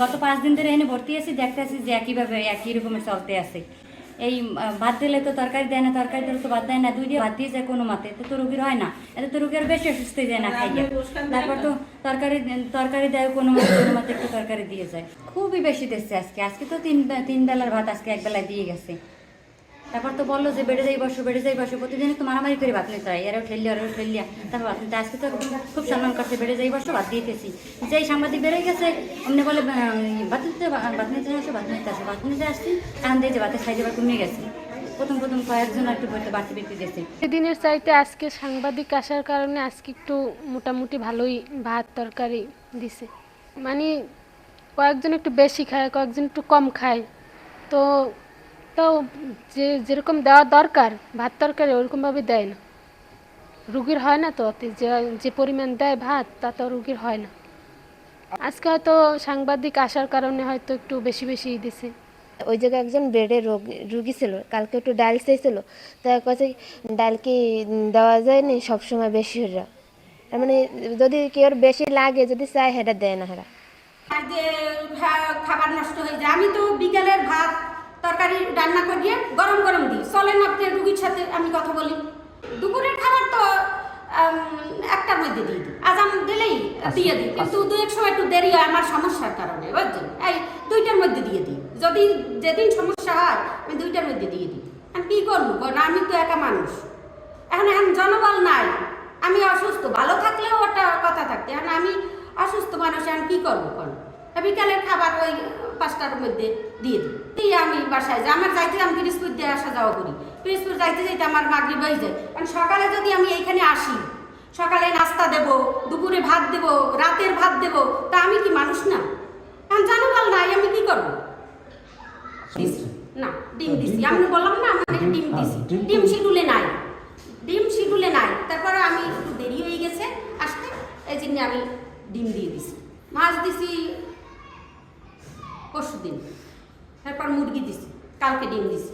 গত 5 দিন ধরে এখানে ভর্তি আছি, দেখতেছি যে একইভাবে একই রকমের চলতে আছে। এই ভাত দিলে তো তরকারি দেয় না, তরকারি দিলে তো ভাত দেয় না, 2 দিয়ে ভাত দিয়ে যায় কোনো মতে, তো রুগীর হয় না, এতে তো রুগীর বেশি অসুস্থ হয়ে যায় না খাইয়ে। তারপর তো তরকারি দেয় কোনো মতে একটু তরকারি দিয়ে যায়। খুবই বেশি দিচ্ছে আজকে তো 3 বেলার ভাত আজকে 1 বেলায় দিয়ে গেছে। তারপর তো বললো যে বেড়ে যাই বসো, প্রতিদিনই তো মারামারি করে ভাত নিতে হয়, এরাও ঠেলিয়া তারপর ভাত নিতে। আজকে তো খুব সম্মান করছে, বেড়ে যাই বসো, ভাত দিতেছি। যেই সাংবাদিক বেড়ে গেছে অমনি বলে ভাত নিতে আসছি, এখন দিয়ে যে ভাতের সাইজে কমে গেছে। প্রথম কয়েকজন একটু বাড়তি দিয়েছে। সেদিনের চাইতে আজকে সাংবাদিক আসার কারণে আজকে একটু মোটামুটি ভালোই ভাত তরকারি দিছে। মানে কয়েকজন একটু বেশি খায়, কয়েকজন একটু কম খায়। তো যেরকম দেওয়া দরকার ভাত তরকারি ওরকমভাবে দেয় না, রুগীর হয় না। তো যে পরিমাণ দেয় ভাত তা তো রুগীর হয় না। আজকে হয়তো সাংবাদিক আসার কারণে হয়তো একটু বেশি দিছে। ওই জায়গায় একজন বেডের রুগী ছিল, কালকে একটু ডাল চাইছিল, তাই কাছে ডাল কি দেওয়া যায়নি সবসময় বেশি হয়ে। তার মানে যদি কেউ বেশি লাগে, যদি চায় সেটা দেয় না। হেরা যে খাবার নষ্ট হয়ে যায়, আমি তো বিকেলের ভাত তরকারি রান্না করিয়ে গরম দিই। চলেন আপনি রুগীর সাথে আমি কথা বলি। দুপুরের খাবার তো 1টার মধ্যে দিয়ে দিই, আজান দিলেই দিয়ে দিই, কিন্তু 2-1 সময় একটু দেরি হয় আমার সমস্যার কারণে, বুঝছেন? এই 2টার মধ্যে দিয়ে দিই। যদি যেদিন সমস্যা হয় আমি 2টার মধ্যে দিয়ে দিই। আমি কী করবো, কারণ আমি তো একা মানুষ, এখন জনবল নাই, আমি অসুস্থ। ভালো থাকলেও ওটা কথা থাকতে, এখন আমি অসুস্থ মানুষ, আমি কী করবো? কারণ বিকালের খাবার ওই 5টার মধ্যে দিয়ে দিই। আমি বাসায় যাই, আমার যাইতে আমি পিরিজপুর দিয়ে আসা যাওয়া করি, পিরিজপুর যাইতে আমার মাগরিব হয়ে যায়। কারণ সকালে যদি আমি এইখানে আসি, সকালে নাস্তা দেব, দুপুরে ভাত দেব, রাতের ভাত দেব, তা আমি কি মানুষ না? এখন জনবল নাই, আমি কি করবো? না, ডিম দিছি, আমি বললাম না আমার ডিম দিছি, ডিম শিডুলে নাই। তারপরে আমি একটু দেরি হয়ে গেছে আসতে, এই জন্য আমি ডিম দিয়ে দিছি। মাছ দিছি পরশুদিন, তারপর মুরগি দিছি, কালকে ডিম দিছি।